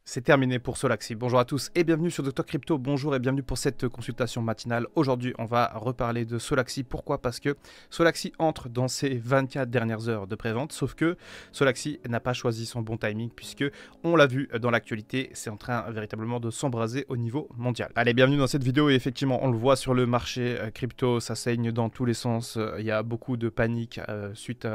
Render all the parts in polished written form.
C'est terminé pour Solaxy. Bonjour à tous et bienvenue sur Dr Crypto. Bonjour et bienvenue pour cette consultation matinale. Aujourd'hui, on va reparler de Solaxy. Pourquoi? Parce que Solaxy entre dans ses 24 dernières heures de prévente. Sauf que Solaxy n'a pas choisi son bon timing puisque, on l'a vu dans l'actualité, c'est en train véritablement de s'embraser au niveau mondial. Allez, bienvenue dans cette vidéo et effectivement, on le voit sur le marché crypto, ça saigne dans tous les sens. Il y a beaucoup de panique suite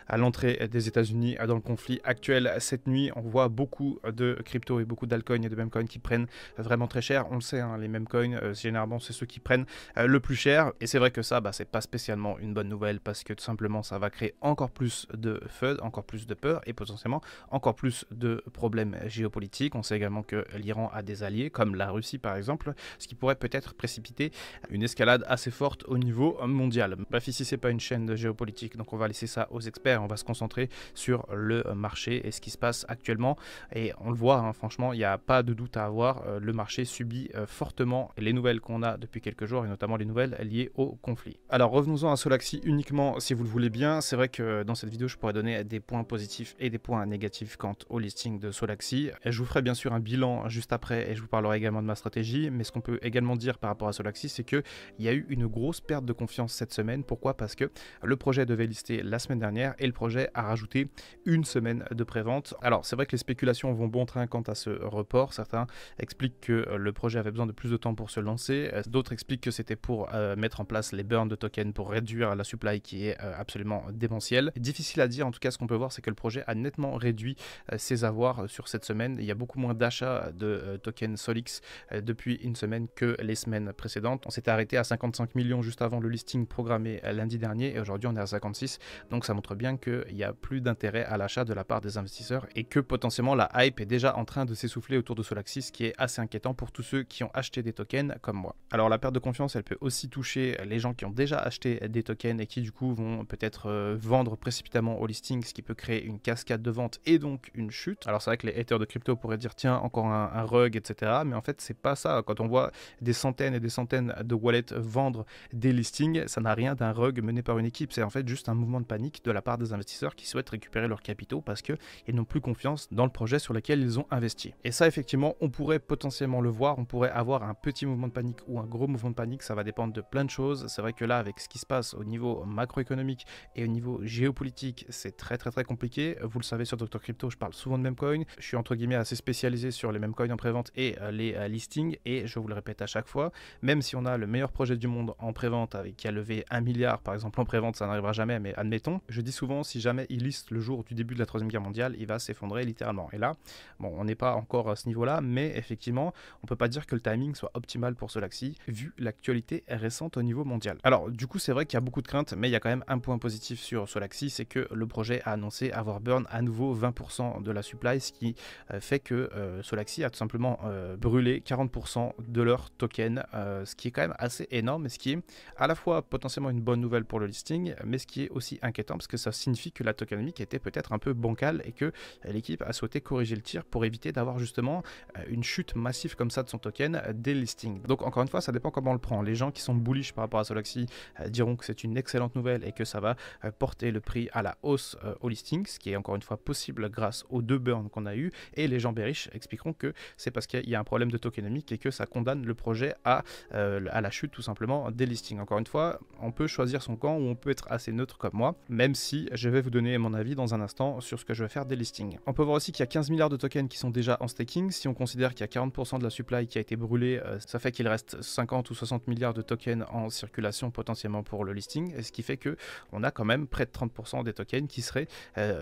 à l'entrée des États-Unis dans le conflit actuel. Cette nuit, on voit beaucoup de crypto et beaucoup d'altcoins et de memecoins qui prennent vraiment très cher. On le sait, hein, les memecoins, généralement, c'est ceux qui prennent le plus cher. Et c'est vrai que ça, c'est pas spécialement une bonne nouvelle parce que tout simplement, ça va créer encore plus de FUD, encore plus de peur et potentiellement encore plus de problèmes géopolitiques. On sait également que l'Iran a des alliés, comme la Russie par exemple, ce qui pourrait peut-être précipiter une escalade assez forte au niveau mondial. Bref, ici, c'est pas une chaîne de géopolitique, donc on va laisser ça aux experts. On va se concentrer sur le marché et ce qui se passe actuellement. Et on le voit, hein, franchement, il n'y a pas de doute à avoir, le marché subit fortement les nouvelles qu'on a depuis quelques jours et notamment les nouvelles liées au conflit. Alors revenons-en à Solaxy uniquement si vous le voulez bien. C'est vrai que dans cette vidéo je pourrais donner des points positifs et des points négatifs quant au listing de Solaxy. Je vous ferai bien sûr un bilan juste après et je vous parlerai également de ma stratégie, mais ce qu'on peut également dire par rapport à Solaxy, c'est qu'il y a eu une grosse perte de confiance cette semaine. Pourquoi? Parce que le projet devait lister la semaine dernière et le projet a rajouté une semaine de prévente. Alors c'est vrai que les spéculations vont bon train quant à ce report. Certains expliquent que le projet avait besoin de plus de temps pour se lancer. D'autres expliquent que c'était pour mettre en place les burns de tokens pour réduire la supply qui est absolument démentielle. Difficile à dire, en tout cas ce qu'on peut voir c'est que le projet a nettement réduit ses avoirs sur cette semaine. Il y a beaucoup moins d'achats de tokens Solix depuis une semaine que les semaines précédentes. On s'était arrêté à 55 millions juste avant le listing programmé lundi dernier et aujourd'hui on est à 56. Donc ça montre bien qu'il n'y a plus d'intérêt à l'achat de la part des investisseurs et que potentiellement la hype est déjà en train de s'essouffler autour de Solaxy, ce qui est assez inquiétant pour tous ceux qui ont acheté des tokens comme moi. Alors la perte de confiance, elle peut aussi toucher les gens qui ont déjà acheté des tokens et qui du coup vont peut-être vendre précipitamment au listing, ce qui peut créer une cascade de vente et donc une chute. Alors c'est vrai que les haters de crypto pourraient dire tiens, encore un rug, etc. Mais en fait c'est pas ça. Quand on voit des centaines et des centaines de wallets vendre des listings, ça n'a rien d'un rug mené par une équipe. C'est en fait juste un mouvement de panique de la part des investisseurs qui souhaitent récupérer leurs capitaux parce qu'ils n'ont plus confiance dans le projet sur lequel ils ont investi. Et ça effectivement on pourrait potentiellement le voir, on pourrait avoir un petit mouvement de panique ou un gros mouvement de panique, ça va dépendre de plein de choses. C'est vrai que là avec ce qui se passe au niveau macroéconomique et au niveau géopolitique, c'est très compliqué. Vous le savez, sur Dr Crypto je parle souvent de memecoin, je suis entre guillemets assez spécialisé sur les memecoins en prévente et les listings, et je vous le répète à chaque fois, même si on a le meilleur projet du monde en prévente avec qui a levé 1 milliard par exemple en prévente, ça n'arrivera jamais, mais admettons, je dis souvent si jamais il liste le jour du début de la Troisième Guerre mondiale, il va s'effondrer littéralement. Et là, bon, on n'est pas encore à ce niveau-là, mais effectivement, on peut pas dire que le timing soit optimal pour Solaxy, vu l'actualité récente au niveau mondial. Alors, du coup, c'est vrai qu'il y a beaucoup de craintes, mais il y a quand même un point positif sur Solaxy, c'est que le projet a annoncé avoir burn à nouveau 20% de la supply, ce qui fait que Solaxy a tout simplement brûlé 40% de leurs tokens, ce qui est quand même assez énorme, et ce qui est à la fois potentiellement une bonne nouvelle pour le listing, mais ce qui est aussi inquiétant, parce que ça signifie que la tokenomique était peut-être un peu bancale et que l'équipe a souhaité corriger le tir pour éviter d'avoir justement une chute massive comme ça de son token dès le listing. Donc encore une fois, ça dépend comment on le prend. Les gens qui sont bullish par rapport à Solaxy diront que c'est une excellente nouvelle et que ça va porter le prix à la hausse au listing, ce qui est encore une fois possible grâce aux 2 burns qu'on a eu, et les gens bearish expliqueront que c'est parce qu'il y a un problème de tokenomique et que ça condamne le projet à la chute tout simplement des listings. Encore une fois, on peut choisir son camp ou on peut être assez neutre comme moi, même si je vais vous donner mon avis dans un instant sur ce que je vais faire des listings. On peut voir aussi qu'il y a 15 milliards de tokens qui sont déjà en staking. Si on considère qu'il y a 40% de la supply qui a été brûlée, ça fait qu'il reste 50 ou 60 milliards de tokens en circulation potentiellement pour le listing, et ce qui fait que on a quand même près de 30% des tokens qui seraient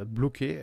bloqués,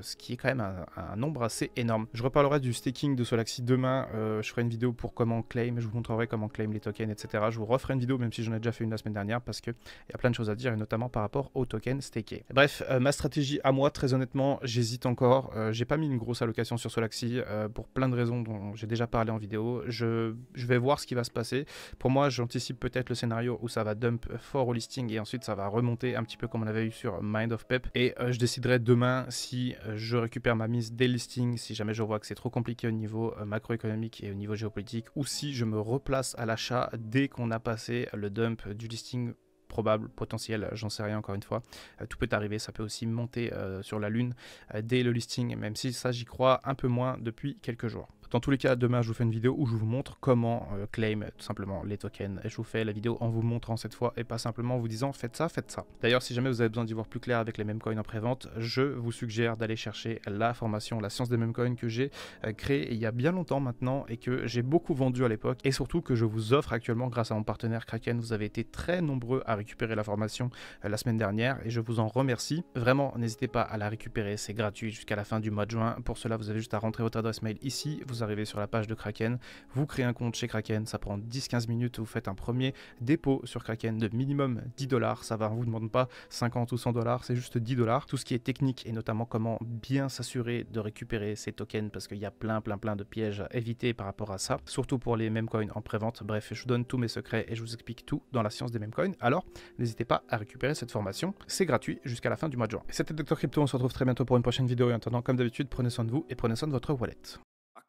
ce qui est quand même un nombre assez énorme. Je reparlerai du staking de Solaxy demain, je ferai une vidéo pour comment claim, je vous montrerai comment claim les tokens, etc. Je vous referai une vidéo même si j'en ai déjà fait une la semaine dernière parce qu'il y a plein de choses à dire et notamment par rapport aux tokens stakés. Bref, ma stratégie à moi, très honnêtement, j'hésite encore. J'ai pas mis une grosse allocation sur Solaxy pour plein de raisons dont j'ai déjà parlé en vidéo. Je vais voir ce qui va se passer. Pour moi, j'anticipe peut-être le scénario où ça va dump fort au listing et ensuite ça va remonter un petit peu comme on avait eu sur Mind of Pep. Et je déciderai demain si je récupère ma mise des listings, si jamais je vois que c'est trop compliqué au niveau macroéconomique et au niveau géopolitique, ou si je me replace à l'achat dès qu'on a passé le dump du listing probable, potentiel, j'en sais rien encore une fois. Tout peut arriver, ça peut aussi monter sur la lune dès le listing, même si ça j'y crois un peu moins depuis quelques jours. Dans tous les cas, demain, je vous fais une vidéo où je vous montre comment claim tout simplement les tokens. Et je vous fais la vidéo en vous montrant cette fois et pas simplement en vous disant faites ça, faites ça. D'ailleurs, si jamais vous avez besoin d'y voir plus clair avec les meme coins en prévente, je vous suggère d'aller chercher la formation, la science des meme coins que j'ai créée il y a bien longtemps maintenant et que j'ai beaucoup vendu à l'époque et surtout que je vous offre actuellement grâce à mon partenaire Kraken. Vous avez été très nombreux à récupérer la formation la semaine dernière et je vous en remercie. Vraiment, n'hésitez pas à la récupérer, c'est gratuit jusqu'à la fin du mois de juin. Pour cela, vous avez juste à rentrer votre adresse mail ici, vous arrivez sur la page de Kraken, vous créez un compte chez Kraken, ça prend 10-15 minutes, vous faites un premier dépôt sur Kraken de minimum 10 $, ça va, on vous demande pas 50 ou 100 $, c'est juste 10 $. Tout ce qui est technique et notamment comment bien s'assurer de récupérer ces tokens parce qu'il y a plein de pièges à éviter par rapport à ça, surtout pour les meme coins en prévente. Bref, je vous donne tous mes secrets et je vous explique tout dans la science des meme coins. Alors, n'hésitez pas à récupérer cette formation, c'est gratuit jusqu'à la fin du mois de juin. C'était Dr Crypto, on se retrouve très bientôt pour une prochaine vidéo et en attendant, comme d'habitude, prenez soin de vous et prenez soin de votre wallet.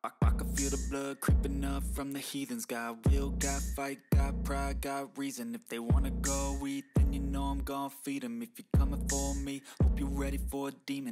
I can feel the blood creeping up from the heathens. Got will, got fight, got pride, got reason. If they wanna go eat, then you know I'm gon' feed them. If you're coming for me, hope you're ready for a demon.